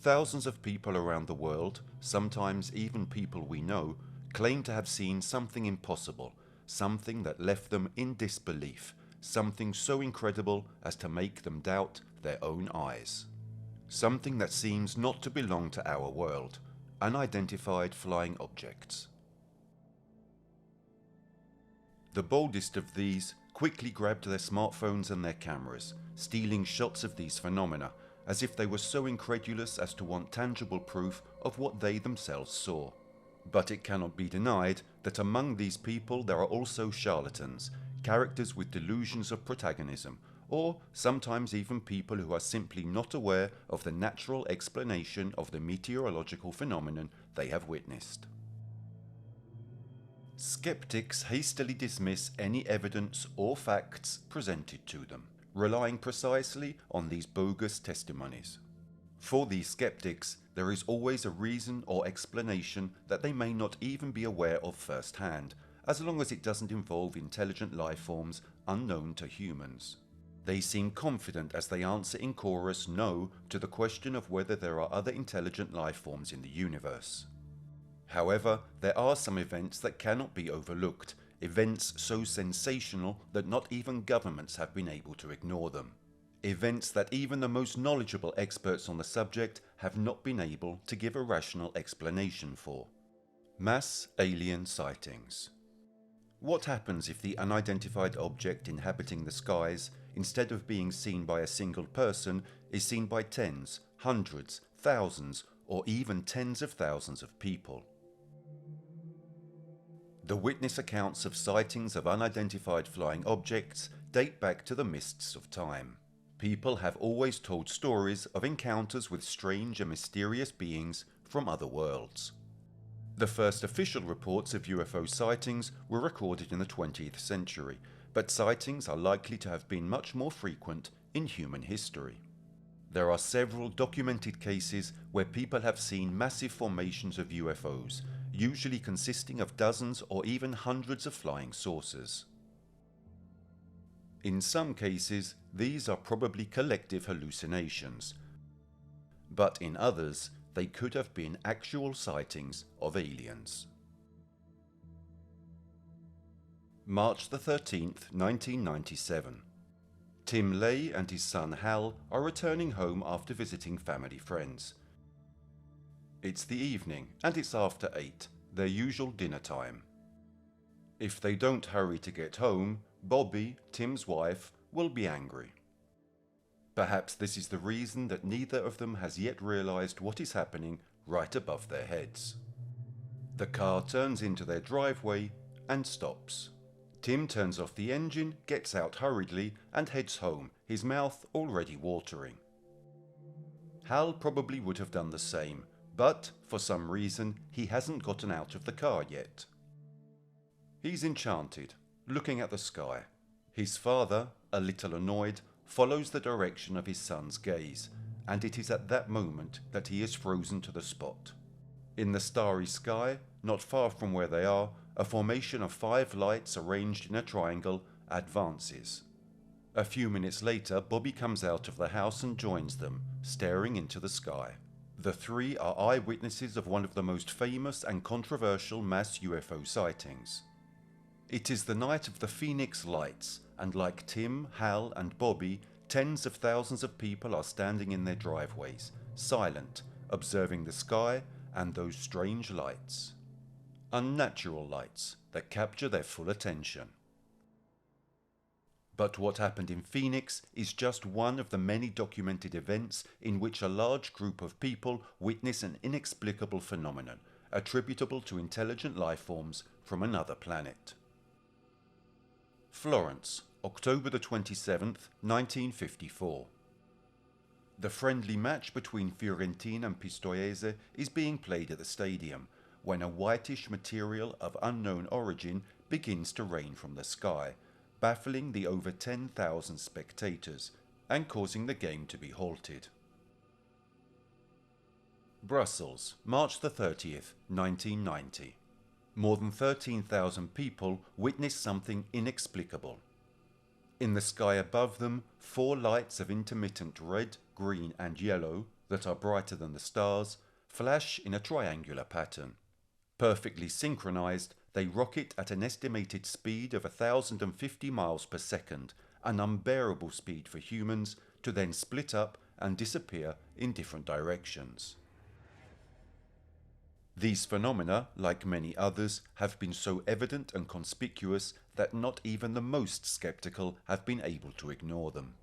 Thousands of people around the world, sometimes even people we know, claim to have seen something impossible, something that left them in disbelief, something so incredible as to make them doubt their own eyes. Something that seems not to belong to our world, unidentified flying objects. The boldest of these quickly grabbed their smartphones and their cameras, stealing shots of these phenomena, as if they were so incredulous as to want tangible proof of what they themselves saw. But it cannot be denied that among these people there are also charlatans, characters with delusions of protagonism, or sometimes even people who are simply not aware of the natural explanation of the meteorological phenomenon they have witnessed. Skeptics hastily dismiss any evidence or facts presented to them, relying precisely on these bogus testimonies. For these skeptics, there is always a reason or explanation that they may not even be aware of firsthand, as long as it doesn't involve intelligent life forms unknown to humans. They seem confident as they answer in chorus no to the question of whether there are other intelligent life forms in the universe. However, there are some events that cannot be overlooked, events so sensational that not even governments have been able to ignore them. Events that even the most knowledgeable experts on the subject have not been able to give a rational explanation for. Mass alien sightings. What happens if the unidentified object inhabiting the skies, instead of being seen by a single person, is seen by tens, hundreds, thousands, or even tens of thousands of people? The witness accounts of sightings of unidentified flying objects date back to the mists of time. People have always told stories of encounters with strange and mysterious beings from other worlds. The first official reports of UFO sightings were recorded in the 20th century, but sightings are likely to have been much more frequent in human history. There are several documented cases where people have seen massive formations of UFOs, usually consisting of dozens or even hundreds of flying saucers. In some cases, these are probably collective hallucinations, but in others, they could have been actual sightings of aliens. March the 13th, 1997. Tim Lay and his son Hal are returning home after visiting family friends. It's the evening and it's after 8, their usual dinner time. If they don't hurry to get home, Bobby, Tim's wife, will be angry. Perhaps this is the reason that neither of them has yet realized what is happening right above their heads. The car turns into their driveway and stops. Tim turns off the engine, gets out hurriedly and heads home, his mouth already watering. Hal probably would have done the same, but for some reason he hasn't gotten out of the car yet. He's enchanted, looking at the sky. His father, a little annoyed, follows the direction of his son's gaze, and it is at that moment that he is frozen to the spot. In the starry sky, not far from where they are, a formation of 5 lights arranged in a triangle advances. A few minutes later, Bobby comes out of the house and joins them, staring into the sky. The three are eyewitnesses of one of the most famous and controversial mass UFO sightings. It is the night of the Phoenix Lights, and like Tim, Hal and Bobby, tens of thousands of people are standing in their driveways, silent, observing the sky and those strange lights. Unnatural lights that capture their full attention. But what happened in Phoenix is just one of the many documented events in which a large group of people witness an inexplicable phenomenon attributable to intelligent life forms from another planet. Florence, October the 27th, 1954. The friendly match between Fiorentina and Pistoiese is being played at the stadium, when a whitish material of unknown origin begins to rain from the sky, baffling the over 10,000 spectators and causing the game to be halted. Brussels, March the 30th, 1990. More than 13,000 people witnessed something inexplicable. In the sky above them, 4 lights of intermittent red, green and yellow, that are brighter than the stars, flash in a triangular pattern. Perfectly synchronized, they rocket at an estimated speed of 1,050 miles per second, an unbearable speed for humans, to then split up and disappear in different directions. These phenomena, like many others, have been so evident and conspicuous that not even the most skeptical have been able to ignore them.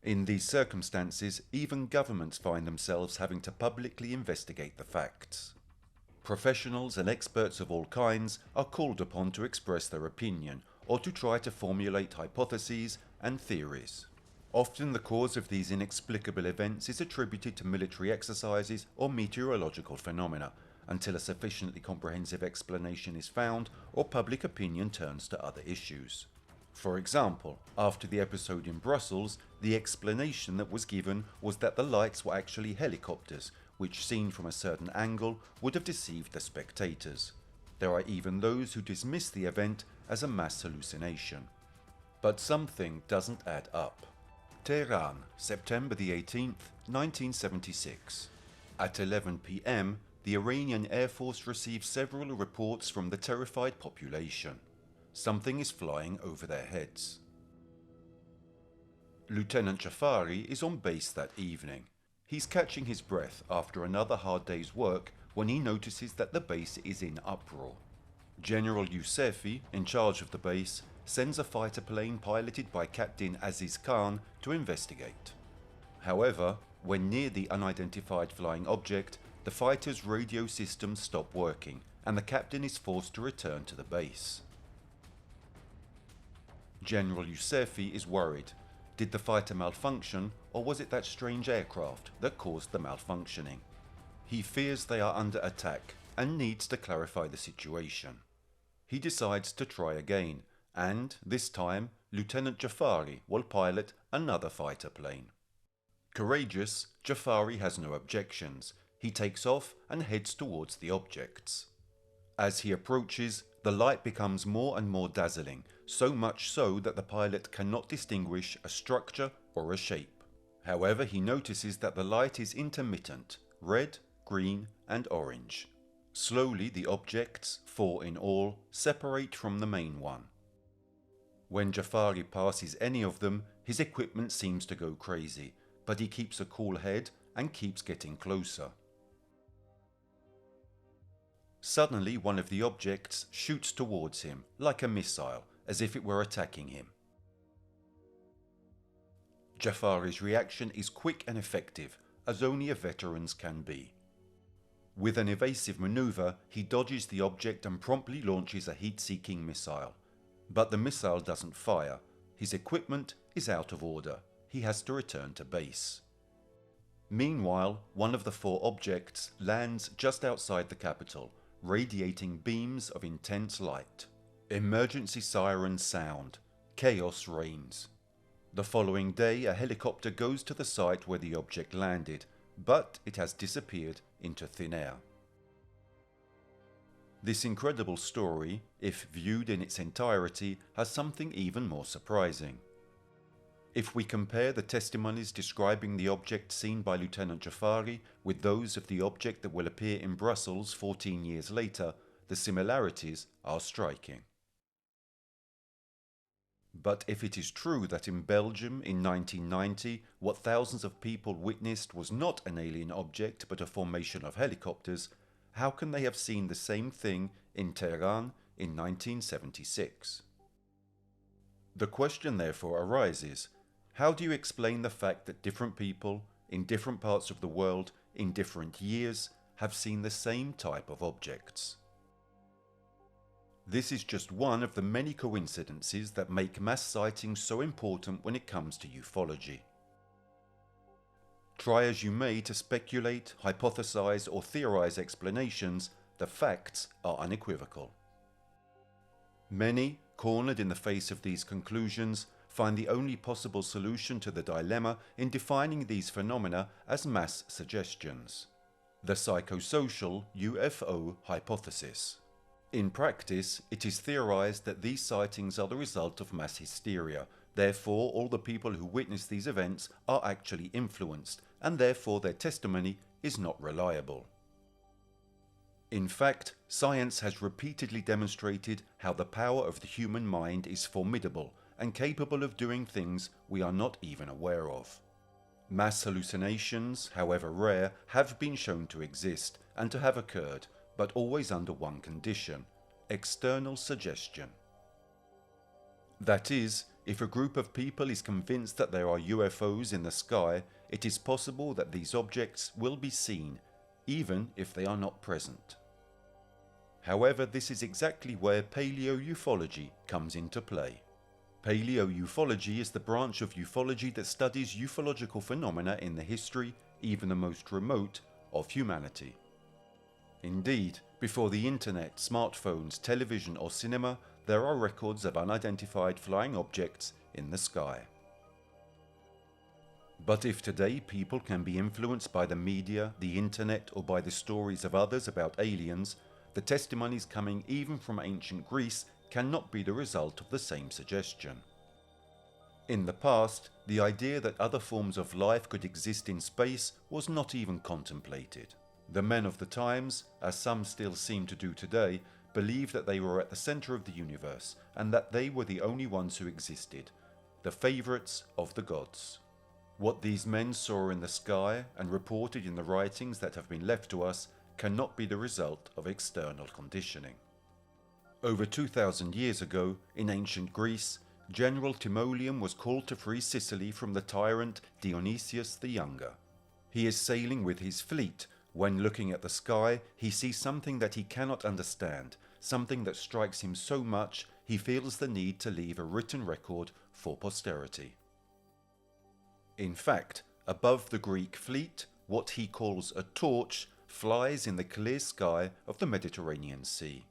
In these circumstances, even governments find themselves having to publicly investigate the facts. Professionals and experts of all kinds are called upon to express their opinion or to try to formulate hypotheses and theories. Often the cause of these inexplicable events is attributed to military exercises or meteorological phenomena, until a sufficiently comprehensive explanation is found or public opinion turns to other issues. For example, after the episode in Brussels, the explanation that was given was that the lights were actually helicopters, which seen from a certain angle would have deceived the spectators. There are even those who dismiss the event as a mass hallucination. But something doesn't add up. Tehran, September the 18th, 1976. At 11 p.m, the Iranian Air Force received several reports from the terrified population. Something is flying over their heads. Lieutenant Jafari is on base that evening. He's catching his breath after another hard day's work when he notices that the base is in uproar. General Yousefi, in charge of the base, sends a fighter plane piloted by Captain Aziz Khan to investigate. However, when near the unidentified flying object, the fighter's radio systems stop working and the captain is forced to return to the base. General Yousefi is worried. Did the fighter malfunction, or was it that strange aircraft that caused the malfunctioning? He fears they are under attack and needs to clarify the situation. He decides to try again, and this time Lieutenant Jafari will pilot another fighter plane. Courageous, Jafari has no objections. He takes off and heads towards the objects. As he approaches, the light becomes more and more dazzling, so much so that the pilot cannot distinguish a structure or a shape. However, he notices that the light is intermittent, red, green and orange. Slowly the objects, 4 in all, separate from the main one. When Jafari passes any of them, his equipment seems to go crazy, but he keeps a cool head and keeps getting closer. Suddenly one of the objects shoots towards him, like a missile, as if it were attacking him. Jafari's reaction is quick and effective, as only a veteran's can be. With an evasive maneuver, he dodges the object and promptly launches a heat-seeking missile. But the missile doesn't fire. His equipment is out of order. He has to return to base. Meanwhile, one of the 4 objects lands just outside the capital, radiating beams of intense light. Emergency sirens sound. Chaos reigns. The following day, a helicopter goes to the site where the object landed, but it has disappeared into thin air. This incredible story, if viewed in its entirety, has something even more surprising. If we compare the testimonies describing the object seen by Lieutenant Jafari with those of the object that will appear in Brussels 14 years later, the similarities are striking. But if it is true that in Belgium in 1990 what thousands of people witnessed was not an alien object but a formation of helicopters, how can they have seen the same thing in Tehran in 1976? The question therefore arises, how do you explain the fact that different people in different parts of the world in different years have seen the same type of objects? This is just one of the many coincidences that make mass sightings so important when it comes to ufology. Try as you may to speculate, hypothesize or theorize explanations, the facts are unequivocal. Many, cornered in the face of these conclusions, find the only possible solution to the dilemma in defining these phenomena as mass suggestions. The psychosocial UFO hypothesis. In practice, it is theorized that these sightings are the result of mass hysteria. Therefore, all the people who witness these events are actually influenced, and therefore their testimony is not reliable. In fact, science has repeatedly demonstrated how the power of the human mind is formidable and capable of doing things we are not even aware of. Mass hallucinations, however rare, have been shown to exist and to have occurred, but always under one condition: external suggestion. That is, if a group of people is convinced that there are UFOs in the sky, it is possible that these objects will be seen, even if they are not present. However, this is exactly where paleo-ufology comes into play. Paleo-ufology is the branch of ufology that studies ufological phenomena in the history, even the most remote, of humanity. Indeed, before the internet, smartphones, television or cinema, there are records of unidentified flying objects in the sky. But if today people can be influenced by the media, the internet, or by the stories of others about aliens, the testimonies coming even from ancient Greece cannot be the result of the same suggestion. In the past, the idea that other forms of life could exist in space was not even contemplated. The men of the times, as some still seem to do today, believed that they were at the center of the universe and that they were the only ones who existed, the favorites of the gods. What these men saw in the sky and reported in the writings that have been left to us cannot be the result of external conditioning. Over 2,000 years ago, in ancient Greece, General Timoleon was called to free Sicily from the tyrant Dionysius the Younger. He is sailing with his fleet when, looking at the sky, he sees something that he cannot understand, something that strikes him so much he feels the need to leave a written record for posterity. In fact, above the Greek fleet, what he calls a torch flies in the clear sky of the Mediterranean Sea.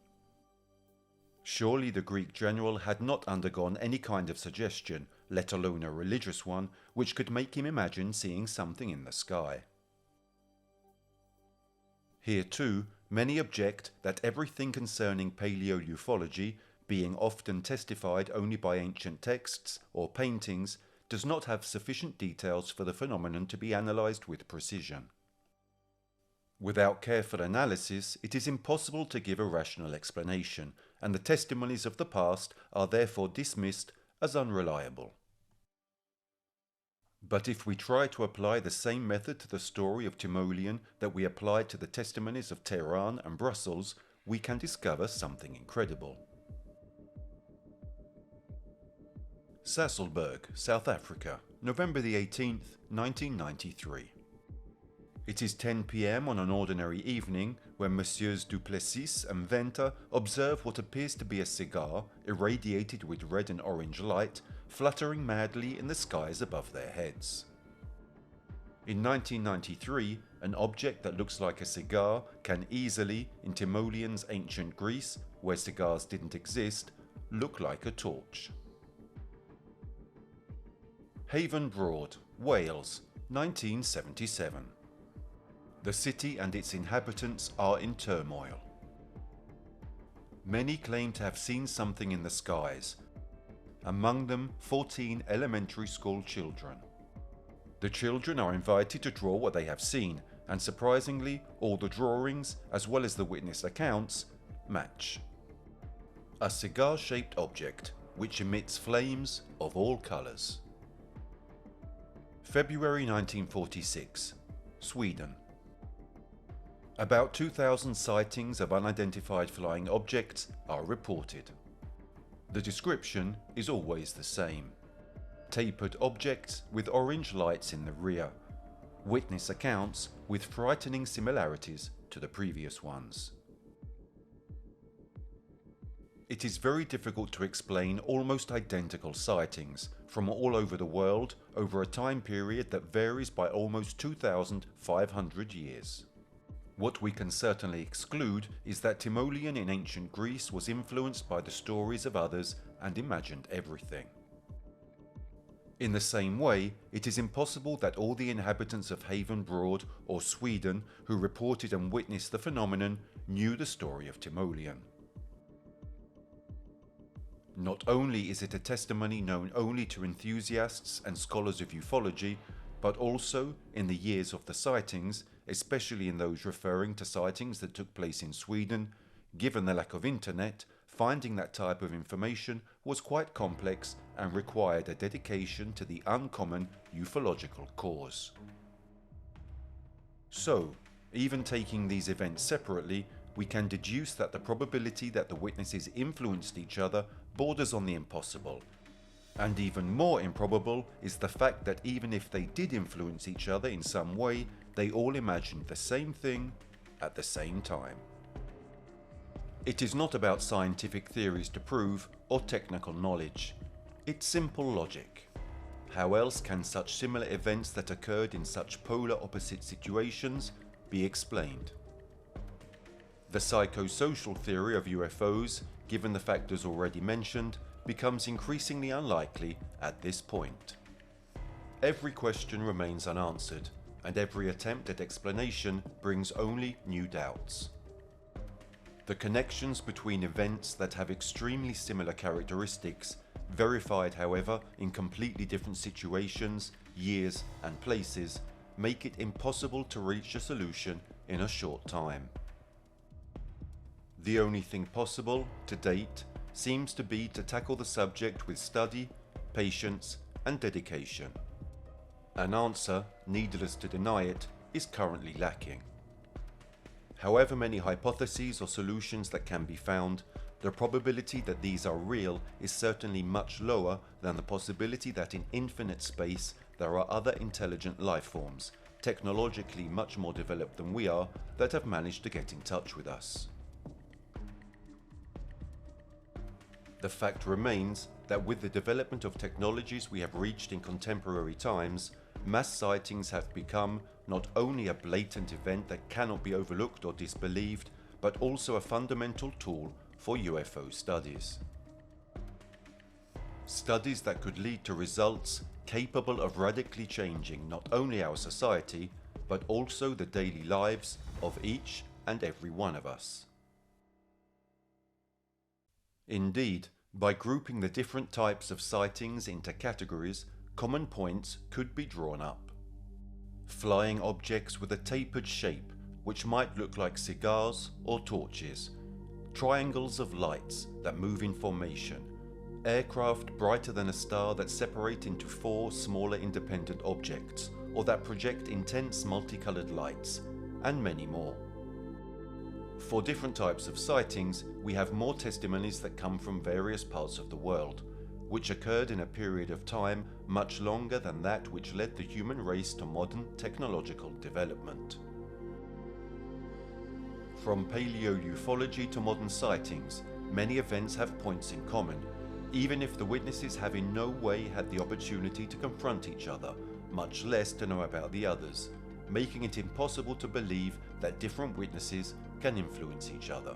Surely the Greek general had not undergone any kind of suggestion, let alone a religious one, which could make him imagine seeing something in the sky. Here too, many object that everything concerning paleo-ufology, being often testified only by ancient texts or paintings, does not have sufficient details for the phenomenon to be analysed with precision. Without careful analysis, it is impossible to give a rational explanation, and the testimonies of the past are therefore dismissed as unreliable. But if we try to apply the same method to the story of Timoleon that we applied to the testimonies of Tehran and Brussels, we can discover something incredible. Sasolburg, South Africa, November the 18th, 1993. It is 10 p.m. on an ordinary evening when Messieurs Duplessis and Venter observe what appears to be a cigar irradiated with red and orange light fluttering madly in the skies above their heads. In 1993, an object that looks like a cigar can easily, in Timoleon's ancient Greece, where cigars didn't exist, look like a torch. Haven Broad, Wales, 1977. The city and its inhabitants are in turmoil. Many claim to have seen something in the skies, among them 14 elementary school children. The children are invited to draw what they have seen, and surprisingly, all the drawings, as well as the witness accounts, match. A cigar-shaped object, which emits flames of all colours. February 1946, Sweden. About 2,000 sightings of unidentified flying objects are reported. The description is always the same. Tapered objects with orange lights in the rear. Witness accounts with frightening similarities to the previous ones. It is very difficult to explain almost identical sightings from all over the world over a time period that varies by almost 2,500 years. What we can certainly exclude is that Timoleon in ancient Greece was influenced by the stories of others and imagined everything. In the same way, it is impossible that all the inhabitants of Haven Broad or Sweden who reported and witnessed the phenomenon knew the story of Timoleon. Not only is it a testimony known only to enthusiasts and scholars of ufology, but also in the years of the sightings, especially in those referring to sightings that took place in Sweden. Given the lack of internet, finding that type of information was quite complex and required a dedication to the uncommon ufological cause. So, even taking these events separately, we can deduce that the probability that the witnesses influenced each other borders on the impossible. And even more improbable is the fact that even if they did influence each other in some way, they all imagined the same thing at the same time. It is not about scientific theories to prove or technical knowledge. It's simple logic. How else can such similar events that occurred in such polar opposite situations be explained? The psychosocial theory of UFOs, given the factors already mentioned, becomes increasingly unlikely at this point. Every question remains unanswered, and every attempt at explanation brings only new doubts. The connections between events that have extremely similar characteristics, verified however in completely different situations, years and places, make it impossible to reach a solution in a short time. The only thing possible, to date, seems to be to tackle the subject with study, patience and dedication. An answer, needless to deny it, is currently lacking. However many hypotheses or solutions that can be found, the probability that these are real is certainly much lower than the possibility that in infinite space there are other intelligent life forms, technologically much more developed than we are, that have managed to get in touch with us. The fact remains that with the development of technologies we have reached in contemporary times, mass sightings have become not only a blatant event that cannot be overlooked or disbelieved, but also a fundamental tool for UFO studies. Studies that could lead to results capable of radically changing not only our society, but also the daily lives of each and every one of us. Indeed, by grouping the different types of sightings into categories, common points could be drawn up. Flying objects with a tapered shape, which might look like cigars or torches. Triangles of lights that move in formation. Aircraft brighter than a star that separate into 4 smaller independent objects, or that project intense multicolored lights, and many more. For different types of sightings, we have more testimonies that come from various parts of the world, which occurred in a period of time much longer than that which led the human race to modern technological development. From paleo-ufology to modern sightings, many events have points in common, even if the witnesses have in no way had the opportunity to confront each other, much less to know about the others, making it impossible to believe that different witnesses can influence each other.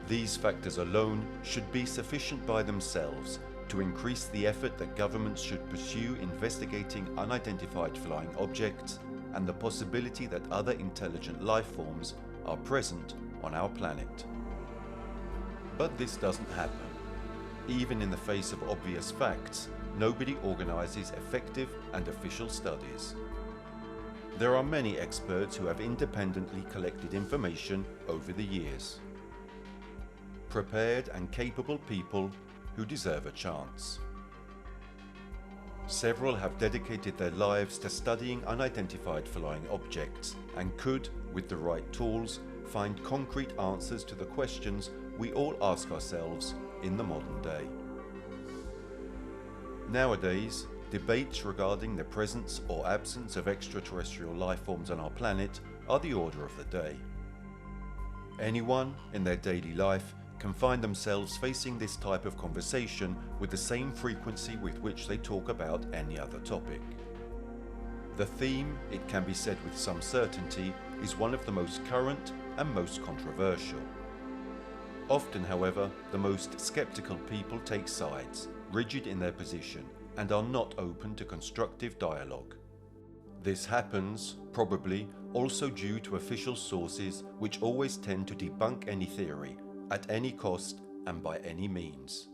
These factors alone should be sufficient by themselves to increase the effort that governments should pursue investigating unidentified flying objects and the possibility that other intelligent life forms are present on our planet. But this doesn't happen. Even in the face of obvious facts, nobody organizes effective and official studies. There are many experts who have independently collected information over the years. Prepared and capable people who deserve a chance. Several have dedicated their lives to studying unidentified flying objects and could, with the right tools, find concrete answers to the questions we all ask ourselves in the modern day. Nowadays, debates regarding the presence or absence of extraterrestrial life forms on our planet are the order of the day. Anyone in their daily life can find themselves facing this type of conversation with the same frequency with which they talk about any other topic. The theme, it can be said with some certainty, is one of the most current and most controversial. Often, however, the most skeptical people take sides, rigid in their position, and are not open to constructive dialogue. This happens, probably, also due to official sources which always tend to debunk any theory, at any cost and by any means.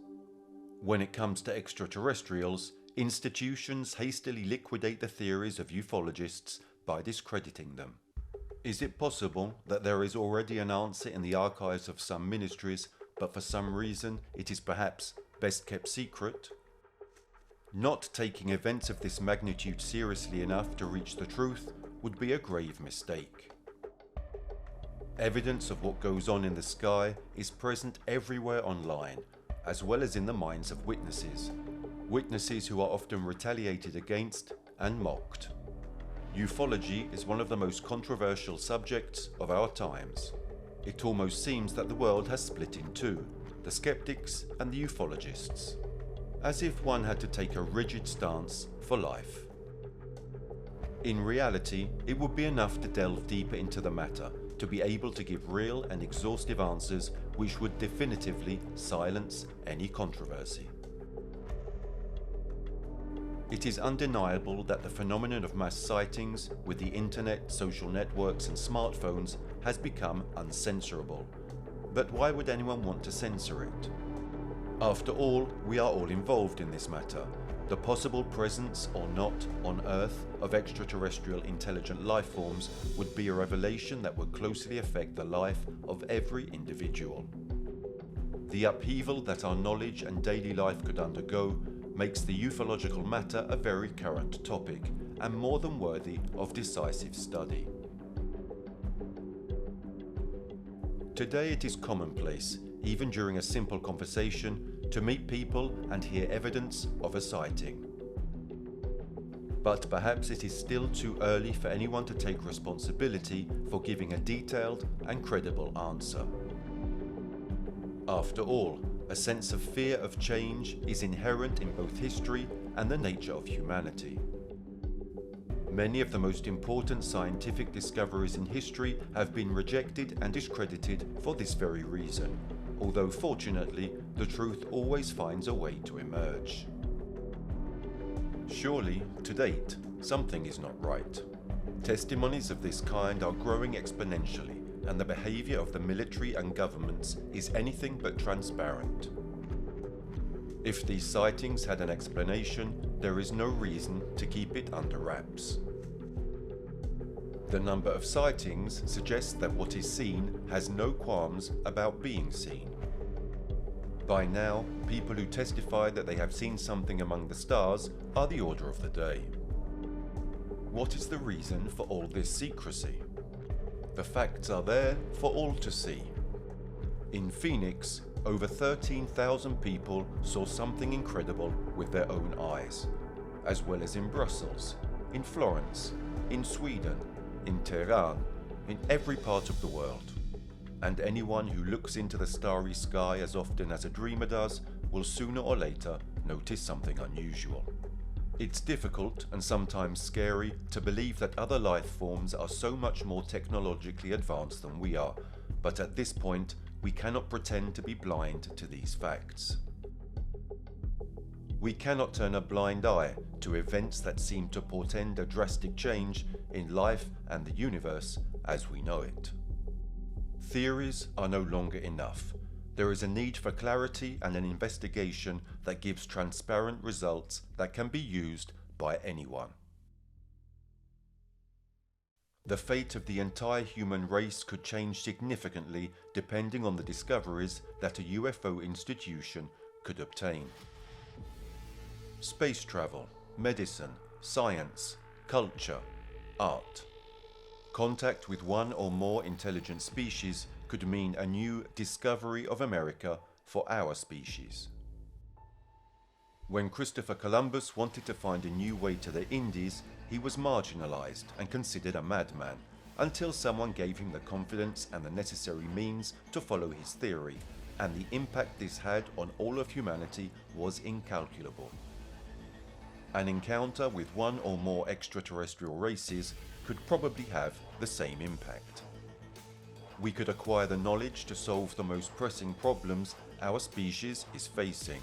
When it comes to extraterrestrials, institutions hastily liquidate the theories of ufologists by discrediting them. Is it possible that there is already an answer in the archives of some ministries, but for some reason it is perhaps best kept secret? Not taking events of this magnitude seriously enough to reach the truth would be a grave mistake. Evidence of what goes on in the sky is present everywhere online, as well as in the minds of witnesses. Witnesses who are often retaliated against and mocked. Ufology is one of the most controversial subjects of our times. It almost seems that the world has split in two, the skeptics and the ufologists, as if one had to take a rigid stance for life. In reality, it would be enough to delve deeper into the matter to be able to give real and exhaustive answers which would definitively silence any controversy. It is undeniable that the phenomenon of mass sightings with the internet, social networks and smartphones has become uncensorable. But why would anyone want to censor it? After all, we are all involved in this matter. The possible presence or not on Earth of extraterrestrial intelligent life forms would be a revelation that would closely affect the life of every individual. The upheaval that our knowledge and daily life could undergo makes the ufological matter a very current topic and more than worthy of decisive study. Today it is commonplace, even during a simple conversation, to meet people and hear evidence of a sighting. But perhaps it is still too early for anyone to take responsibility for giving a detailed and credible answer. After all, a sense of fear of change is inherent in both history and the nature of humanity. Many of the most important scientific discoveries in history have been rejected and discredited for this very reason, although fortunately the truth always finds a way to emerge. Surely, to date, something is not right. Testimonies of this kind are growing exponentially, and the behaviour of the military and governments is anything but transparent. If these sightings had an explanation, there is no reason to keep it under wraps. The number of sightings suggests that what is seen has no qualms about being seen. By now, people who testify that they have seen something among the stars are the order of the day. What is the reason for all this secrecy? The facts are there for all to see. In Phoenix, over 13,000 people saw something incredible with their own eyes, as well as in Brussels, in Florence, in Sweden, in Tehran, in every part of the world. And anyone who looks into the starry sky as often as a dreamer does will sooner or later notice something unusual. It's difficult and sometimes scary to believe that other life forms are so much more technologically advanced than we are, but at this point we cannot pretend to be blind to these facts. We cannot turn a blind eye to events that seem to portend a drastic change in life and the universe as we know it. Theories are no longer enough. There is a need for clarity and an investigation that gives transparent results that can be used by anyone. The fate of the entire human race could change significantly depending on the discoveries that a UFO institution could obtain. Space travel, medicine, science, culture, art. Contact with one or more intelligent species could mean a new discovery of America for our species. When Christopher Columbus wanted to find a new way to the Indies, he was marginalized and considered a madman, until someone gave him the confidence and the necessary means to follow his theory, and the impact this had on all of humanity was incalculable. An encounter with one or more extraterrestrial races could probably have the same impact. We could acquire the knowledge to solve the most pressing problems our species is facing.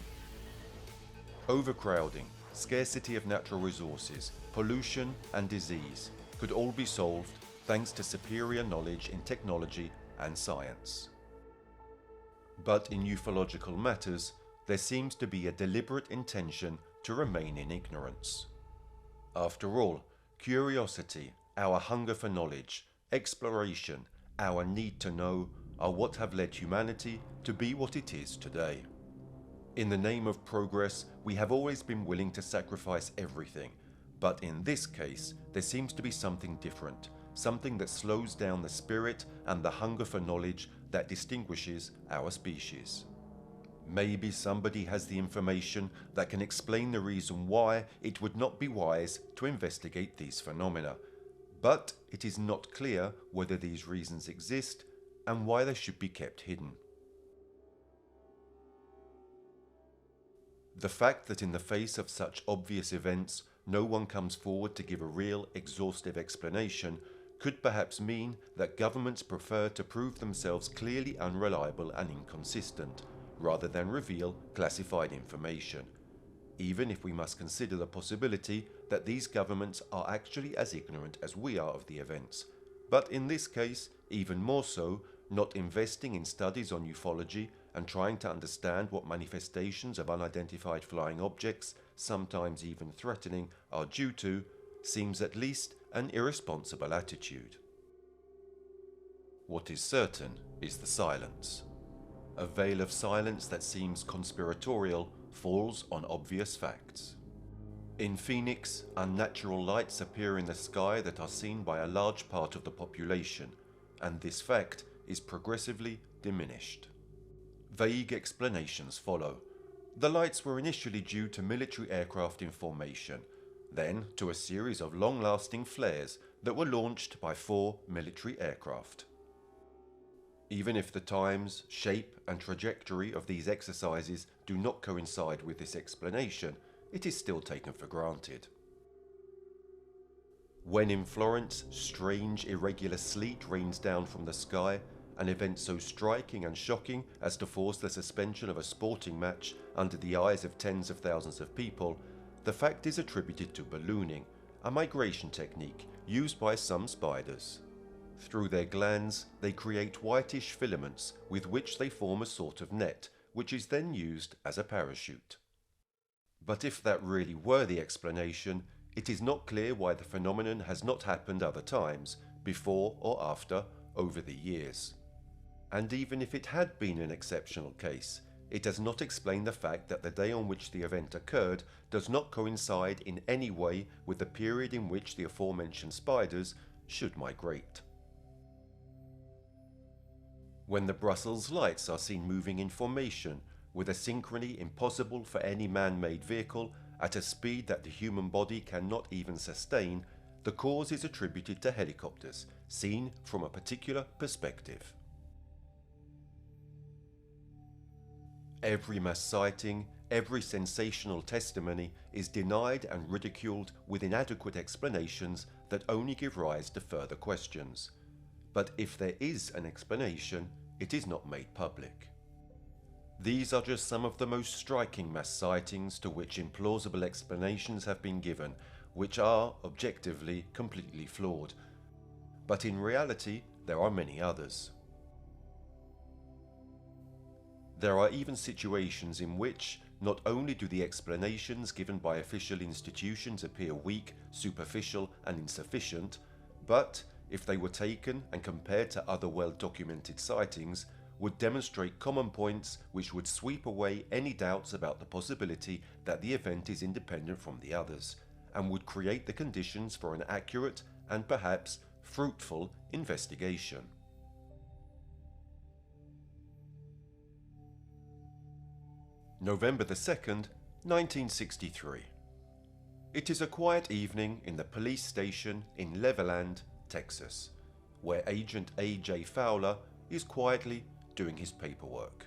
Overcrowding, scarcity of natural resources, pollution and disease could all be solved thanks to superior knowledge in technology and science. But in ufological matters, there seems to be a deliberate intention to remain in ignorance. After all, curiosity, our hunger for knowledge, exploration, our need to know, are what have led humanity to be what it is today. In the name of progress, we have always been willing to sacrifice everything, but in this case, there seems to be something different, something that slows down the spirit and the hunger for knowledge that distinguishes our species. Maybe somebody has the information that can explain the reason why it would not be wise to investigate these phenomena, but it is not clear whether these reasons exist and why they should be kept hidden. The fact that in the face of such obvious events, no one comes forward to give a real, exhaustive explanation could perhaps mean that governments prefer to prove themselves clearly unreliable and inconsistent, rather than reveal classified information, even if we must consider the possibility that these governments are actually as ignorant as we are of the events, but in this case, even more so, not investing in studies on ufology and trying to understand what manifestations of unidentified flying objects, sometimes even threatening, are due to, seems at least an irresponsible attitude. What is certain is the silence. A veil of silence that seems conspiratorial falls on obvious facts. In Phoenix, unnatural lights appear in the sky that are seen by a large part of the population, and this fact is progressively diminished. Vague explanations follow. The lights were initially due to military aircraft in formation, then to a series of long-lasting flares that were launched by 4 military aircraft. Even if the times, shape and trajectory of these exercises do not coincide with this explanation, it is still taken for granted. When in Florence, strange irregular sleet rains down from the sky, an event so striking and shocking as to force the suspension of a sporting match under the eyes of tens of thousands of people, the fact is attributed to ballooning, a migration technique used by some spiders. Through their glands, they create whitish filaments with which they form a sort of net, which is then used as a parachute. But if that really were the explanation, it is not clear why the phenomenon has not happened other times, before or after, over the years. And even if it had been an exceptional case, it does not explain the fact that the day on which the event occurred does not coincide in any way with the period in which the aforementioned spiders should migrate. When the Brussels lights are seen moving in formation, with a synchrony impossible for any man-made vehicle, at a speed that the human body cannot even sustain, the cause is attributed to helicopters, seen from a particular perspective. Every mass sighting, every sensational testimony is denied and ridiculed with inadequate explanations that only give rise to further questions. But if there is an explanation, it is not made public. These are just some of the most striking mass sightings to which implausible explanations have been given, which are, objectively, completely flawed. But in reality, there are many others. There are even situations in which not only do the explanations given by official institutions appear weak, superficial and insufficient, but, if they were taken and compared to other well-documented sightings, would demonstrate common points which would sweep away any doubts about the possibility that the event is independent from the others, and would create the conditions for an accurate and perhaps fruitful investigation. November 2nd, 1963. It is a quiet evening in the police station in Levelland, Texas, where Agent A.J. Fowler is quietly doing his paperwork.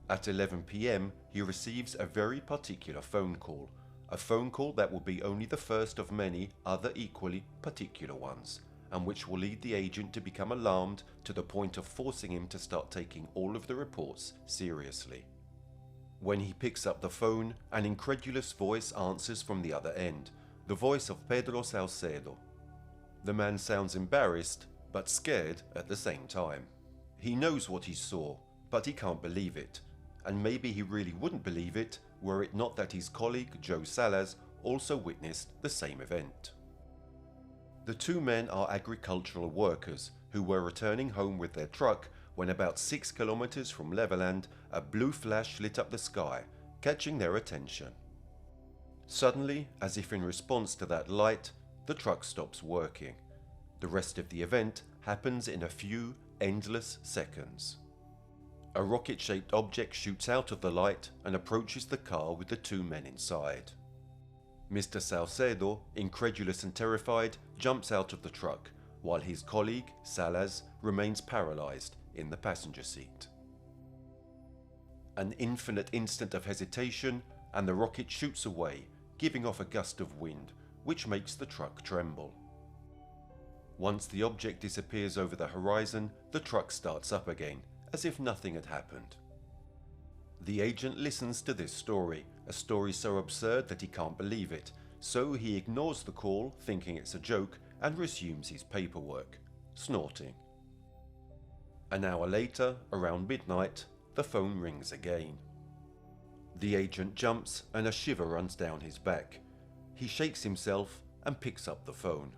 At 11 p.m. he receives a very particular phone call, a phone call that will be only the first of many other equally particular ones, and which will lead the agent to become alarmed to the point of forcing him to start taking all of the reports seriously. When he picks up the phone, an incredulous voice answers from the other end, the voice of Pedro Salcedo. The man sounds embarrassed, but scared at the same time. He knows what he saw, but he can't believe it, and maybe he really wouldn't believe it were it not that his colleague Joe Salas also witnessed the same event. The two men are agricultural workers who were returning home with their truck when about 6 kilometers from Levelland a blue flash lit up the sky, catching their attention. Suddenly, as if in response to that light, the truck stops working. The rest of the event happens in a few endless seconds. A rocket-shaped object shoots out of the light and approaches the car with the two men inside. Mr. Salcedo, incredulous and terrified, jumps out of the truck, while his colleague, Salas, remains paralyzed in the passenger seat. An infinite instant of hesitation, and the rocket shoots away, giving off a gust of wind, which makes the truck tremble. Once the object disappears over the horizon, the truck starts up again, as if nothing had happened. The agent listens to this story, a story so absurd that he can't believe it, so he ignores the call, thinking it's a joke, and resumes his paperwork, snorting. An hour later, around midnight, the phone rings again. The agent jumps and a shiver runs down his back. He shakes himself and picks up the phone.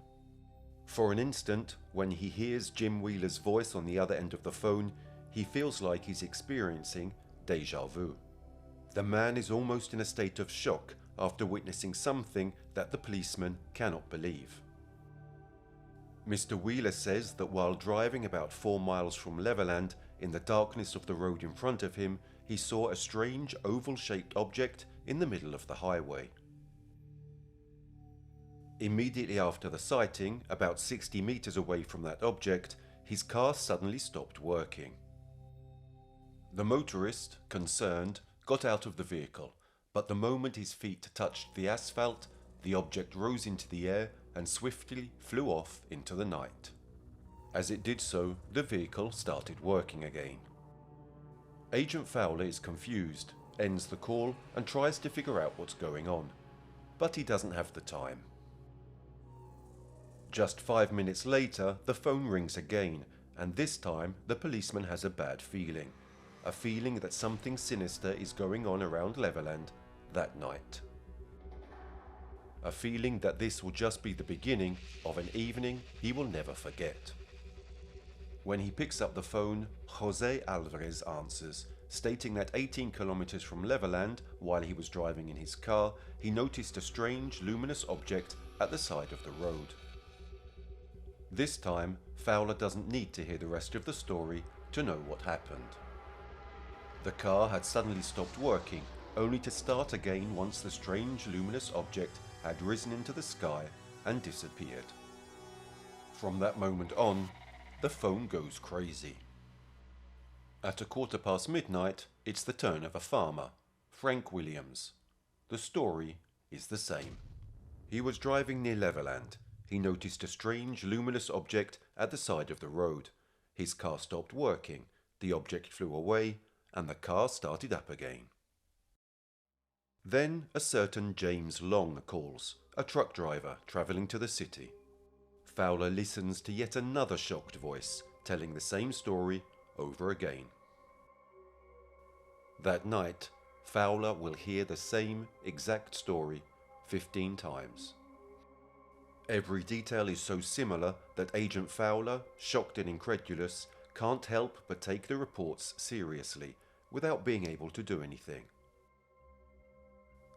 For an instant, when he hears Jim Wheeler's voice on the other end of the phone, he feels like he's experiencing déjà vu. The man is almost in a state of shock after witnessing something that the policeman cannot believe. Mr. Wheeler says that while driving about 4 miles from Levelland, in the darkness of the road in front of him, he saw a strange oval-shaped object in the middle of the highway. Immediately after the sighting, about 60 meters away from that object, his car suddenly stopped working. The motorist, concerned, got out of the vehicle, but the moment his feet touched the asphalt, the object rose into the air and swiftly flew off into the night. As it did so, the vehicle started working again. Agent Fowler is confused, ends the call and tries to figure out what's going on, but he doesn't have the time. Just 5 minutes later, the phone rings again, and this time the policeman has a bad feeling. A feeling that something sinister is going on around Levelland that night. A feeling that this will just be the beginning of an evening he will never forget. When he picks up the phone, Jose Alvarez answers, stating that 18 kilometers from Levelland, while he was driving in his car, he noticed a strange luminous object at the side of the road. This time, Fowler doesn't need to hear the rest of the story to know what happened. The car had suddenly stopped working, only to start again once the strange luminous object had risen into the sky and disappeared. From that moment on, the phone goes crazy. At midnight, it's the turn of a farmer, Frank Williams. The story is the same. He was driving near Levelland. He noticed a strange luminous object at the side of the road. His car stopped working, the object flew away, and the car started up again. Then a certain James Long calls, a truck driver travelling to the city. Fowler listens to yet another shocked voice, telling the same story over again. That night, Fowler will hear the same exact story 15 times. Every detail is so similar that Agent Fowler, shocked and incredulous, can't help but take the reports seriously, without being able to do anything.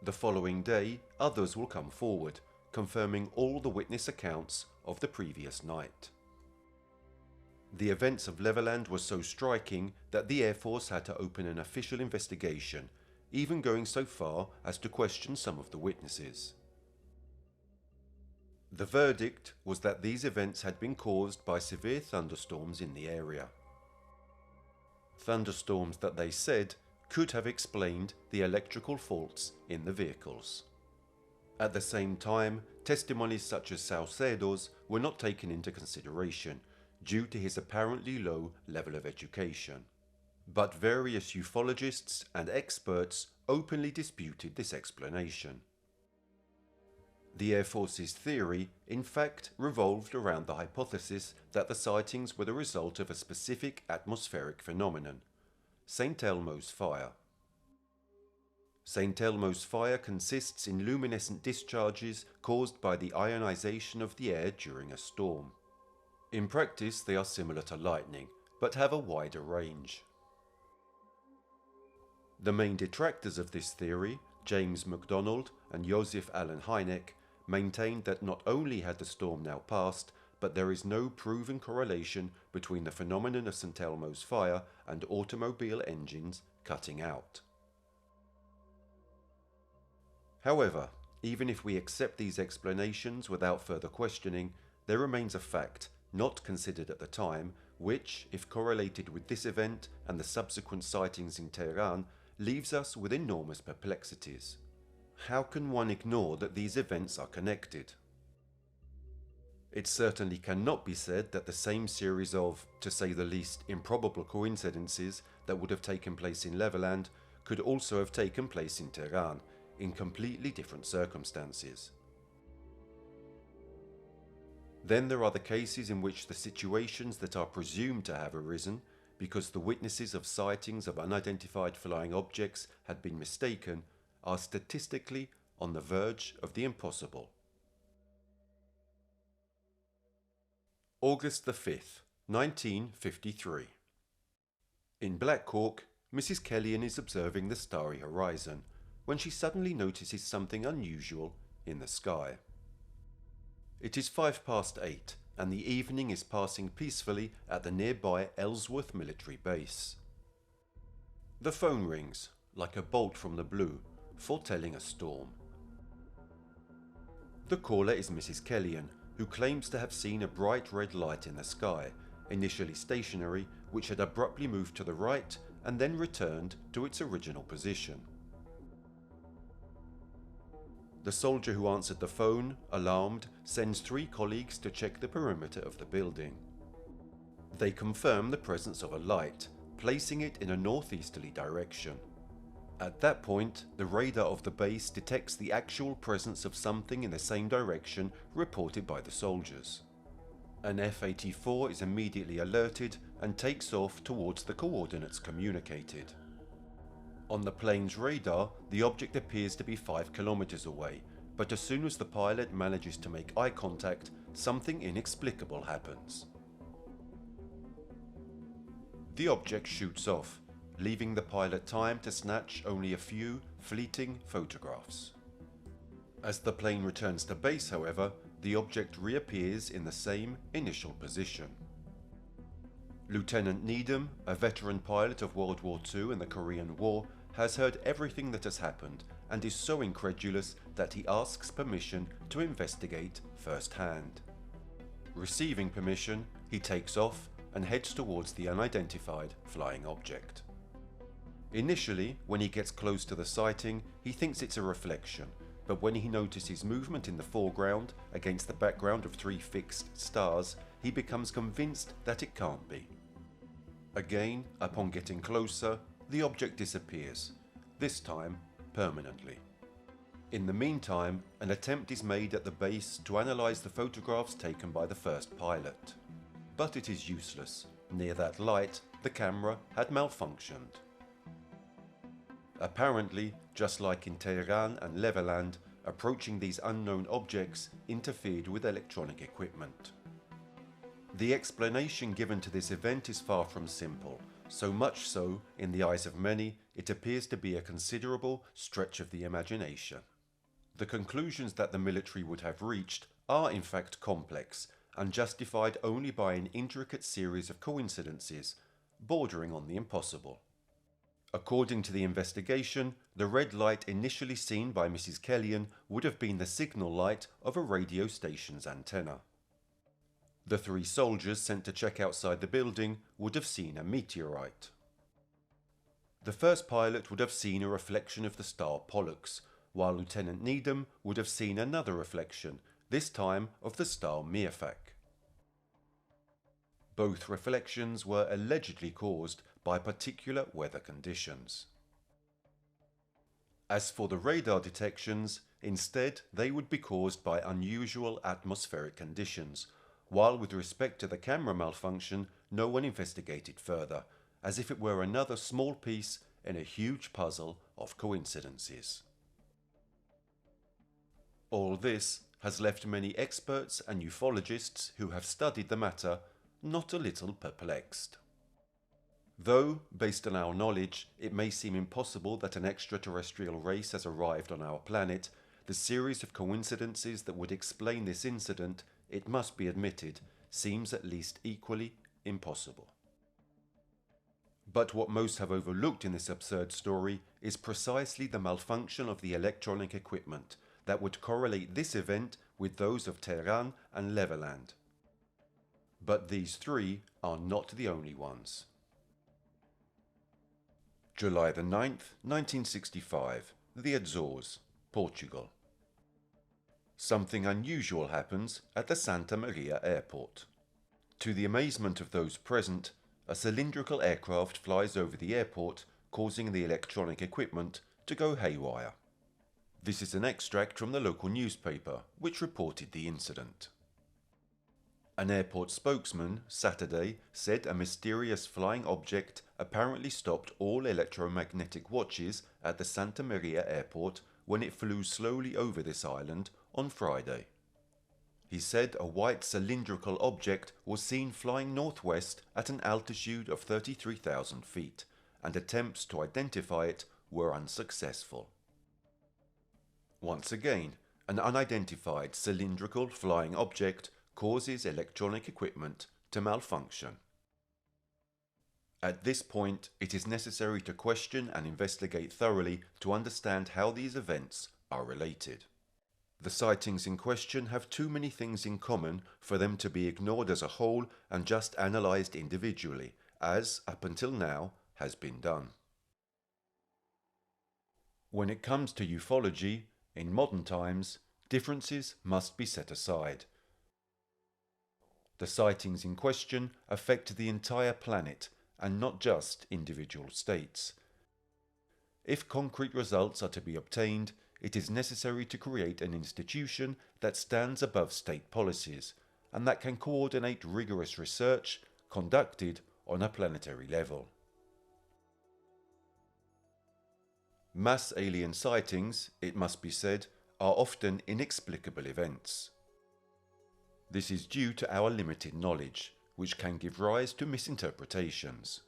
The following day, others will come forward, confirming all the witness accounts of the previous night. The events of Levelland were so striking that the Air Force had to open an official investigation, even going so far as to question some of the witnesses. The verdict was that these events had been caused by severe thunderstorms in the area. Thunderstorms that they said could have explained the electrical faults in the vehicles. At the same time, testimonies such as Salcedo's were not taken into consideration due to his apparently low level of education. But various ufologists and experts openly disputed this explanation. The Air Force's theory, in fact, revolved around the hypothesis that the sightings were the result of a specific atmospheric phenomenon, St. Elmo's fire, St. Elmo's fire consists in luminescent discharges caused by the ionization of the air during a storm. In practice, they are similar to lightning, but have a wider range. The main detractors of this theory, James MacDonald and Joseph Allen Hynek, maintained that not only had the storm now passed, but there is no proven correlation between the phenomenon of St. Elmo's fire and automobile engines cutting out. However, even if we accept these explanations without further questioning, there remains a fact, not considered at the time, which, if correlated with this event and the subsequent sightings in Tehran, leaves us with enormous perplexities. How can one ignore that these events are connected? It certainly cannot be said that the same series of, to say the least, improbable coincidences that would have taken place in Levelland could also have taken place in Tehran, in completely different circumstances. Then there are the cases in which the situations that are presumed to have arisen because the witnesses of sightings of unidentified flying objects had been mistaken are statistically on the verge of the impossible. August the 5th, 1953. In Black Hawk, Mrs. Kellyan is observing the starry horizon when she suddenly notices something unusual in the sky. It is 8:05 and the evening is passing peacefully at the nearby Ellsworth military base. The phone rings, like a bolt from the blue, foretelling a storm. The caller is Mrs. Kellyan, who claims to have seen a bright red light in the sky, initially stationary, which had abruptly moved to the right and then returned to its original position. The soldier who answered the phone, alarmed, sends 3 colleagues to check the perimeter of the building. They confirm the presence of a light, placing it in a northeasterly direction. At that point, the radar of the base detects the actual presence of something in the same direction reported by the soldiers. An F-84 is immediately alerted and takes off towards the coordinates communicated. On the plane's radar, the object appears to be 5 kilometers away, but as soon as the pilot manages to make eye contact, something inexplicable happens. The object shoots off, leaving the pilot time to snatch only a few fleeting photographs. As the plane returns to base, however, the object reappears in the same initial position. Lieutenant Needham, a veteran pilot of World War II and the Korean War, has heard everything that has happened and is so incredulous that he asks permission to investigate firsthand. Receiving permission, he takes off and heads towards the unidentified flying object. Initially, when he gets close to the sighting, he thinks it's a reflection, but when he notices movement in the foreground against the background of 3 fixed stars, he becomes convinced that it can't be. Again, upon getting closer, the object disappears, this time permanently. In the meantime, an attempt is made at the base to analyze the photographs taken by the first pilot. But it is useless. Near that light, the camera had malfunctioned. Apparently, just like in Tehran and Levelland, approaching these unknown objects interfered with electronic equipment. The explanation given to this event is far from simple, so much so, in the eyes of many, it appears to be a considerable stretch of the imagination. The conclusions that the military would have reached are in fact complex and justified only by an intricate series of coincidences, bordering on the impossible. According to the investigation, the red light initially seen by Mrs. Kellyan would have been the signal light of a radio station's antenna. The 3 soldiers sent to check outside the building would have seen a meteorite. The first pilot would have seen a reflection of the star Pollux, while Lieutenant Needham would have seen another reflection, this time of the star Meerfak. Both reflections were allegedly caused by particular weather conditions. As for the radar detections, instead they would be caused by unusual atmospheric conditions, while with respect to the camera malfunction, no one investigated further, as if it were another small piece in a huge puzzle of coincidences. All this has left many experts and ufologists who have studied the matter not a little perplexed. Though, based on our knowledge, it may seem impossible that an extraterrestrial race has arrived on our planet, the series of coincidences that would explain this incident, it must be admitted, seems at least equally impossible. But what most have overlooked in this absurd story is precisely the malfunction of the electronic equipment that would correlate this event with those of Tehran and Levelland. But these three are not the only ones. July the 9th, 1965, the Azores, Portugal. Something unusual happens at the Santa Maria airport. To the amazement of those present, a cylindrical aircraft flies over the airport, causing the electronic equipment to go haywire. This is an extract from the local newspaper, which reported the incident. An airport spokesman, Saturday, said a mysterious flying object apparently stopped all electromagnetic watches at the Santa Maria airport when it flew slowly over this island on Friday. He said a white cylindrical object was seen flying northwest at an altitude of 33,000 feet, and attempts to identify it were unsuccessful. Once again, an unidentified cylindrical flying object causes electronic equipment to malfunction. At this point, it is necessary to question and investigate thoroughly to understand how these events are related. The sightings in question have too many things in common for them to be ignored as a whole and just analysed individually, as, up until now, has been done. When it comes to ufology, in modern times, differences must be set aside. The sightings in question affect the entire planet and not just individual states. If concrete results are to be obtained, it is necessary to create an institution that stands above state policies and that can coordinate rigorous research conducted on a planetary level. Mass alien sightings, it must be said, are often inexplicable events. This is due to our limited knowledge, which can give rise to misinterpretations.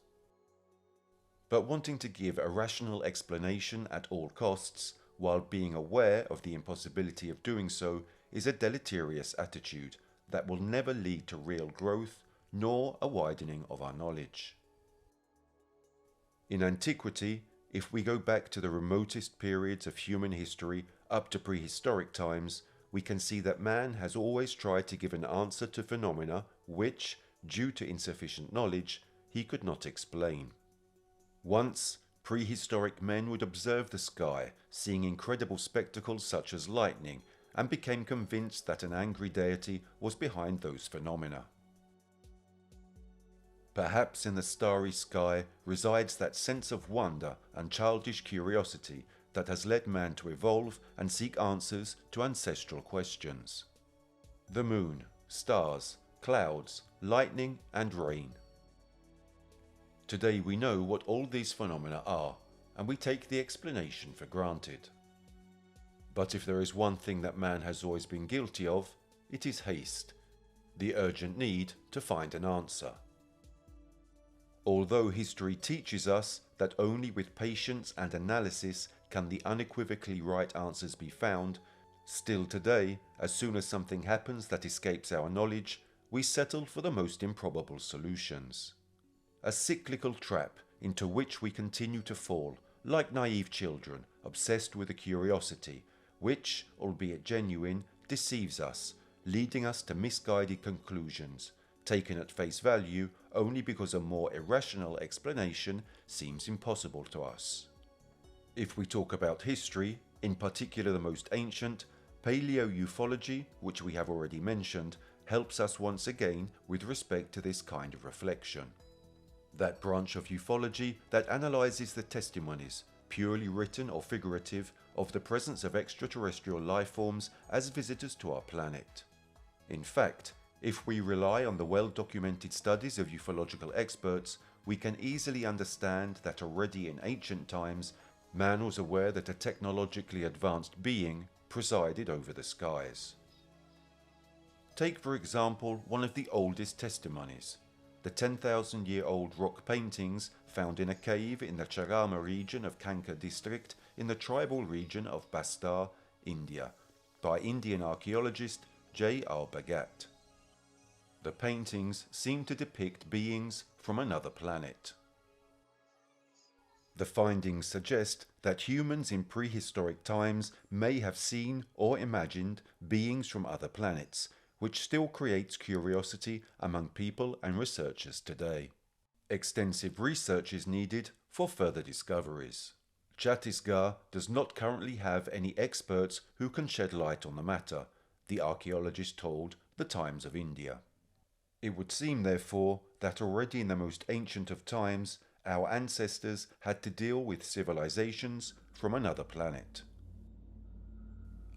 But wanting to give a rational explanation at all costs, while being aware of the impossibility of doing so, is a deleterious attitude that will never lead to real growth nor a widening of our knowledge. In antiquity, if we go back to the remotest periods of human history up to prehistoric times, we can see that man has always tried to give an answer to phenomena which, due to insufficient knowledge, he could not explain. Once, prehistoric men would observe the sky, seeing incredible spectacles such as lightning, and became convinced that an angry deity was behind those phenomena. Perhaps in the starry sky resides that sense of wonder and childish curiosity that has led man to evolve and seek answers to ancestral questions. The moon, stars, clouds, lightning and rain. Today we know what all these phenomena are, and we take the explanation for granted. But if there is one thing that man has always been guilty of, it is haste, the urgent need to find an answer. Although history teaches us that only with patience and analysis can the unequivocally right answers be found, still today, as soon as something happens that escapes our knowledge, we settle for the most improbable solutions. A cyclical trap into which we continue to fall, like naive children, obsessed with a curiosity, which, albeit genuine, deceives us, leading us to misguided conclusions, taken at face value only because a more irrational explanation seems impossible to us. If we talk about history, in particular the most ancient, paleoufology, which we have already mentioned, helps us once again with respect to this kind of reflection. That branch of ufology that analyzes the testimonies, purely written or figurative, of the presence of extraterrestrial life forms as visitors to our planet. In fact, if we rely on the well-documented studies of ufological experts, we can easily understand that already in ancient times, man was aware that a technologically advanced being presided over the skies. Take for example one of the oldest testimonies, the 10,000-year-old rock paintings found in a cave in the Charama region of Kanka district in the tribal region of Bastar, India, by Indian archaeologist J.R. Bhagat. The paintings seem to depict beings from another planet. The findings suggest that humans in prehistoric times may have seen or imagined beings from other planets, which still creates curiosity among people and researchers today. Extensive research is needed for further discoveries. Chhattisgarh does not currently have any experts who can shed light on the matter, the archaeologist told the Times of India. It would seem, therefore, that already in the most ancient of times, our ancestors had to deal with civilizations from another planet.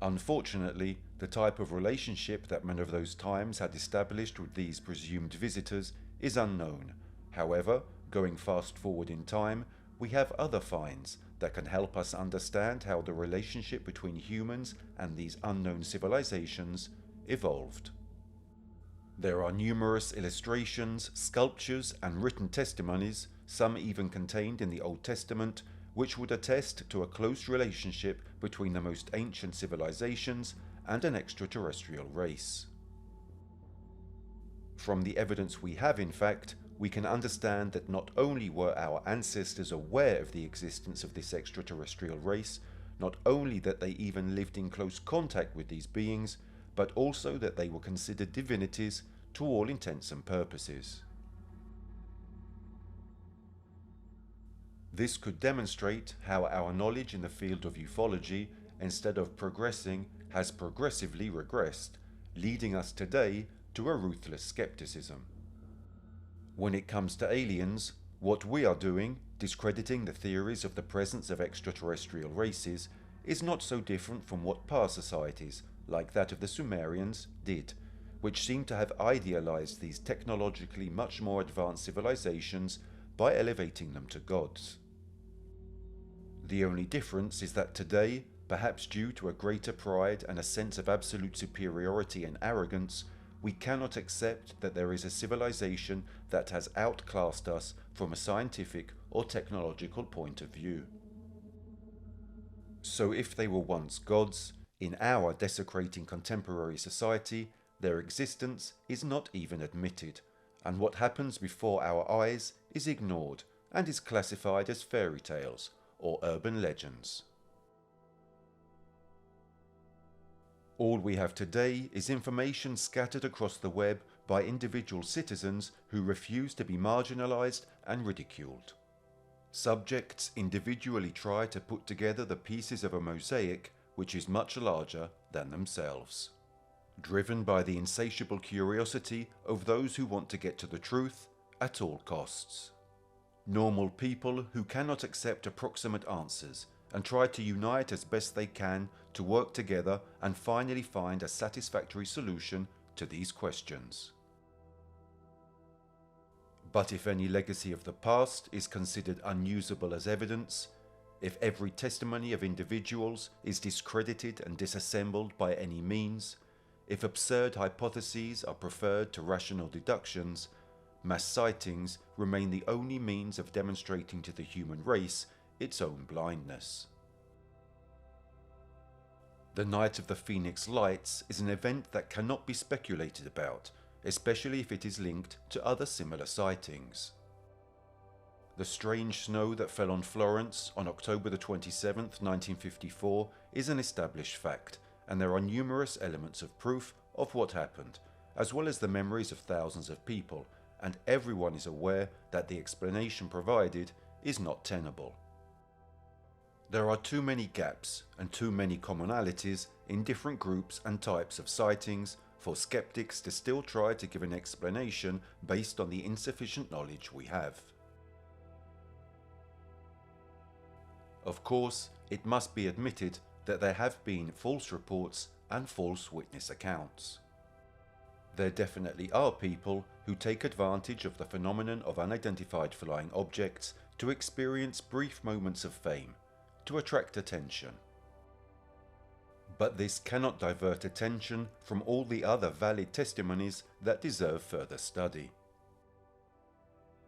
Unfortunately, the type of relationship that men of those times had established with these presumed visitors is unknown. However, going fast forward in time, we have other finds that can help us understand how the relationship between humans and these unknown civilizations evolved. There are numerous illustrations, sculptures, and written testimonies, some even contained in the Old Testament, which would attest to a close relationship between the most ancient civilizations and an extraterrestrial race. From the evidence we have, in fact, we can understand that not only were our ancestors aware of the existence of this extraterrestrial race, not only that they even lived in close contact with these beings, but also that they were considered divinities to all intents and purposes. This could demonstrate how our knowledge in the field of ufology, instead of progressing, has progressively regressed, leading us today to a ruthless skepticism. When it comes to aliens, what we are doing, discrediting the theories of the presence of extraterrestrial races, is not so different from what past societies, like that of the Sumerians, did, which seem to have idealized these technologically much more advanced civilizations by elevating them to gods. The only difference is that today, perhaps due to a greater pride and a sense of absolute superiority and arrogance, we cannot accept that there is a civilization that has outclassed us from a scientific or technological point of view. So if they were once gods, in our desecrating contemporary society, their existence is not even admitted, and what happens before our eyes is ignored and is classified as fairy tales or urban legends. All we have today is information scattered across the web by individual citizens who refuse to be marginalized and ridiculed. Subjects individually try to put together the pieces of a mosaic which is much larger than themselves. Driven by the insatiable curiosity of those who want to get to the truth at all costs. Normal people who cannot accept approximate answers and try to unite as best they can to work together and finally find a satisfactory solution to these questions. But if any legacy of the past is considered unusable as evidence, if every testimony of individuals is discredited and disassembled by any means, if absurd hypotheses are preferred to rational deductions, mass sightings remain the only means of demonstrating to the human race its own blindness. The Night of the Phoenix Lights is an event that cannot be speculated about, especially if it is linked to other similar sightings. The strange snow that fell on Florence on October the 27th, 1954 is an established fact, and there are numerous elements of proof of what happened, as well as the memories of thousands of people, and everyone is aware that the explanation provided is not tenable. There are too many gaps and too many commonalities in different groups and types of sightings for skeptics to still try to give an explanation based on the insufficient knowledge we have. Of course, it must be admitted that there have been false reports and false witness accounts. There definitely are people who take advantage of the phenomenon of unidentified flying objects to experience brief moments of fame, to attract attention. But this cannot divert attention from all the other valid testimonies that deserve further study.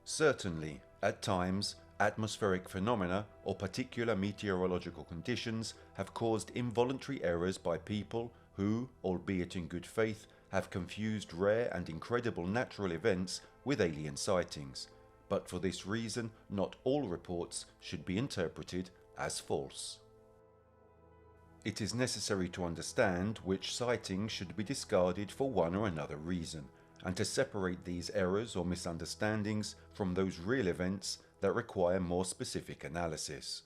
Certainly, at times, atmospheric phenomena or particular meteorological conditions have caused involuntary errors by people who, albeit in good faith, have confused rare and incredible natural events with alien sightings, but for this reason not all reports should be interpreted as false. It is necessary to understand which sightings should be discarded for one or another reason, and to separate these errors or misunderstandings from those real events that require more specific analysis.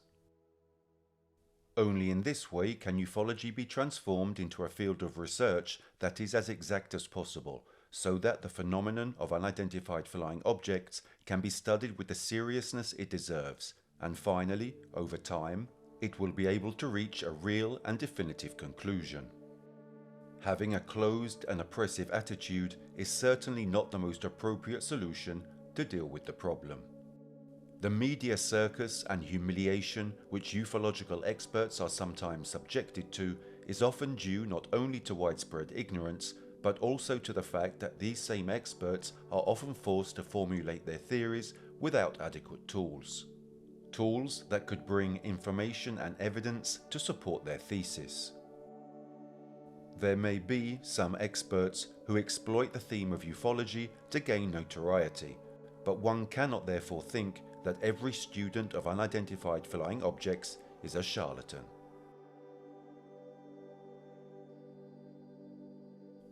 Only in this way can ufology be transformed into a field of research that is as exact as possible, so that the phenomenon of unidentified flying objects can be studied with the seriousness it deserves, and finally, over time, it will be able to reach a real and definitive conclusion. Having a closed and oppressive attitude is certainly not the most appropriate solution to deal with the problem. The media circus and humiliation which ufological experts are sometimes subjected to is often due not only to widespread ignorance, but also to the fact that these same experts are often forced to formulate their theories without adequate tools. Tools that could bring information and evidence to support their thesis. There may be some experts who exploit the theme of ufology to gain notoriety, but one cannot therefore think that every student of unidentified flying objects is a charlatan.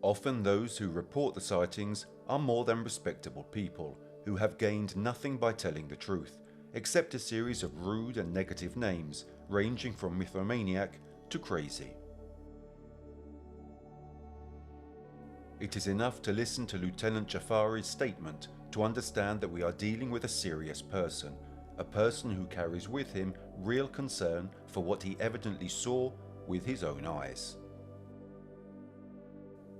Often those who report the sightings are more than respectable people who have gained nothing by telling the truth, except a series of rude and negative names ranging from mythomaniac to crazy. It is enough to listen to Lieutenant Jafari's statement to understand that we are dealing with a serious person, a person who carries with him real concern for what he evidently saw with his own eyes.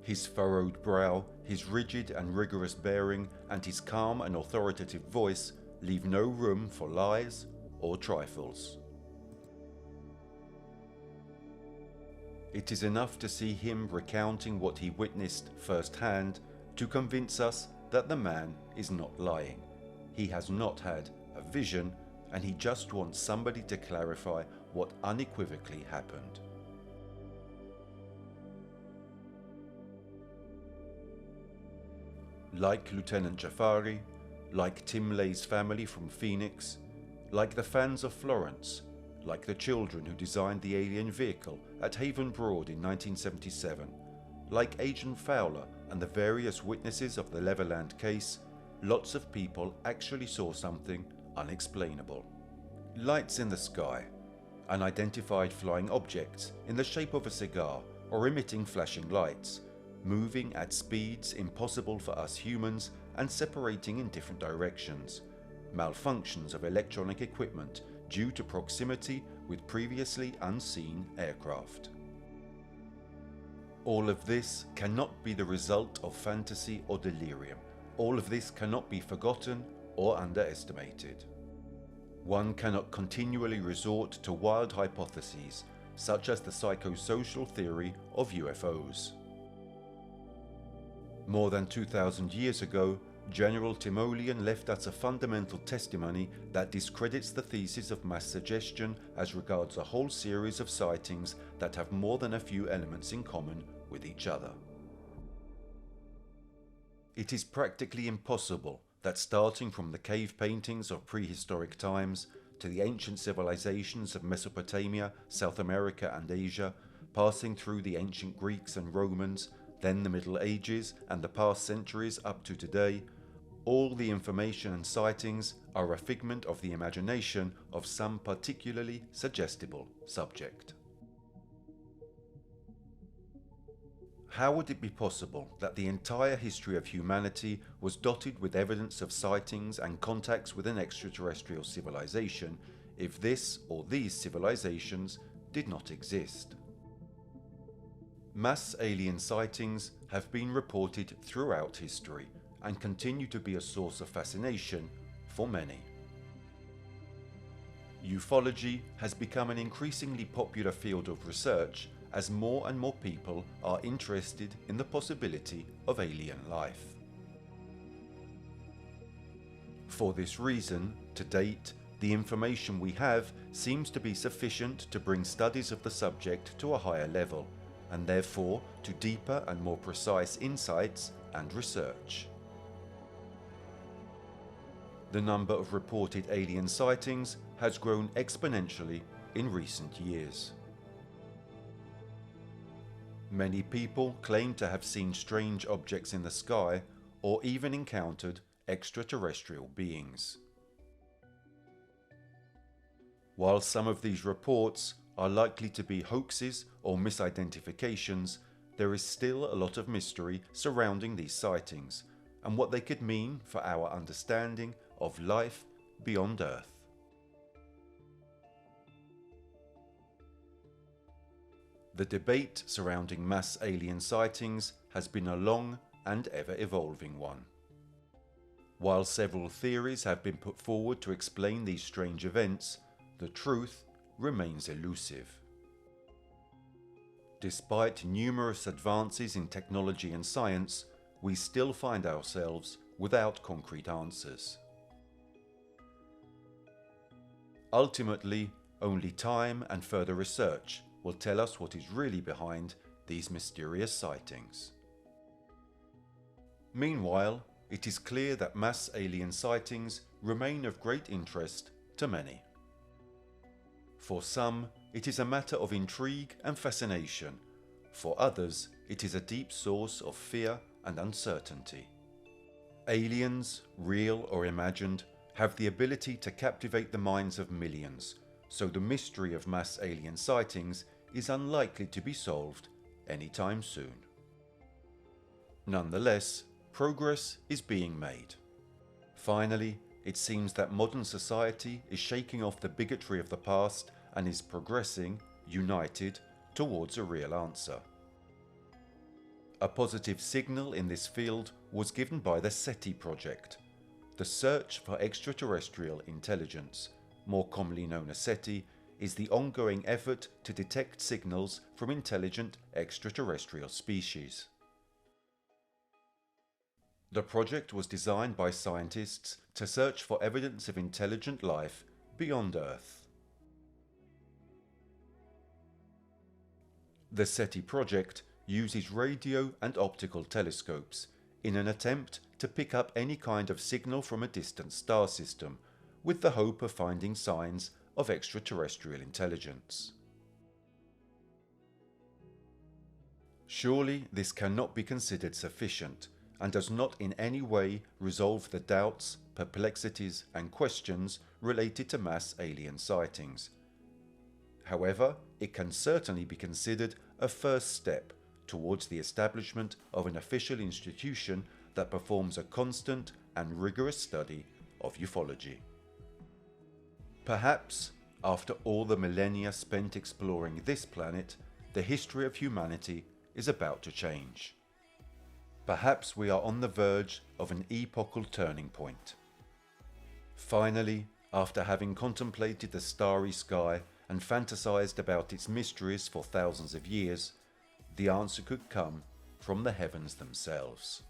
His furrowed brow, his rigid and rigorous bearing, and his calm and authoritative voice leave no room for lies or trifles. It is enough to see him recounting what he witnessed firsthand to convince us that the man is not lying. He has not had a vision, and he just wants somebody to clarify what unequivocally happened. Like Lieutenant Jafari, like Tim Lay's family from Phoenix, like the fans of Florence, like the children who designed the alien vehicle at Haven Broad in 1977, like Agent Fowler and the various witnesses of the Levelland case, lots of people actually saw something unexplainable. Lights in the sky, unidentified flying objects in the shape of a cigar or emitting flashing lights, moving at speeds impossible for us humans and separating in different directions, malfunctions of electronic equipment due to proximity with previously unseen aircraft. All of this cannot be the result of fantasy or delirium. All of this cannot be forgotten or underestimated. One cannot continually resort to wild hypotheses, such as the psychosocial theory of UFOs. More than 2,000 years ago, General Timoleon left us a fundamental testimony that discredits the thesis of mass suggestion as regards a whole series of sightings that have more than a few elements in common with each other. It is practically impossible that starting from the cave paintings of prehistoric times to the ancient civilizations of Mesopotamia, South America and Asia, passing through the ancient Greeks and Romans, then the Middle Ages and the past centuries up to today, all the information and sightings are a figment of the imagination of some particularly suggestible subject. How would it be possible that the entire history of humanity was dotted with evidence of sightings and contacts with an extraterrestrial civilization if this or these civilizations did not exist? Mass alien sightings have been reported throughout history and continue to be a source of fascination for many. Ufology has become an increasingly popular field of research as more and more people are interested in the possibility of alien life. For this reason, to date, the information we have seems to be sufficient to bring studies of the subject to a higher level, and therefore to deeper and more precise insights and research. The number of reported alien sightings has grown exponentially in recent years. Many people claim to have seen strange objects in the sky or even encountered extraterrestrial beings. While some of these reports are likely to be hoaxes or misidentifications, there is still a lot of mystery surrounding these sightings and what they could mean for our understanding of life beyond Earth. The debate surrounding mass alien sightings has been a long and ever-evolving one. While several theories have been put forward to explain these strange events, the truth remains elusive. Despite numerous advances in technology and science, we still find ourselves without concrete answers. Ultimately, only time and further research will tell us what is really behind these mysterious sightings. Meanwhile, it is clear that mass alien sightings remain of great interest to many. For some, it is a matter of intrigue and fascination. For others, it is a deep source of fear and uncertainty. Aliens, real or imagined, have the ability to captivate the minds of millions, so the mystery of mass alien sightings is unlikely to be solved anytime soon. Nonetheless, progress is being made. Finally, it seems that modern society is shaking off the bigotry of the past and is progressing, united, towards a real answer. A positive signal in this field was given by the SETI project, the Search for Extraterrestrial Intelligence, more commonly known as SETI, is the ongoing effort to detect signals from intelligent extraterrestrial species. The project was designed by scientists to search for evidence of intelligent life beyond Earth. The SETI project uses radio and optical telescopes in an attempt to pick up any kind of signal from a distant star system, with the hope of finding signs of extraterrestrial intelligence. Surely this cannot be considered sufficient and does not in any way resolve the doubts, perplexities and questions related to mass alien sightings. However, it can certainly be considered a first step towards the establishment of an official institution that performs a constant and rigorous study of ufology. Perhaps, after all the millennia spent exploring this planet, the history of humanity is about to change. Perhaps we are on the verge of an epochal turning point. Finally, after having contemplated the starry sky and fantasized about its mysteries for thousands of years, the answer could come from the heavens themselves.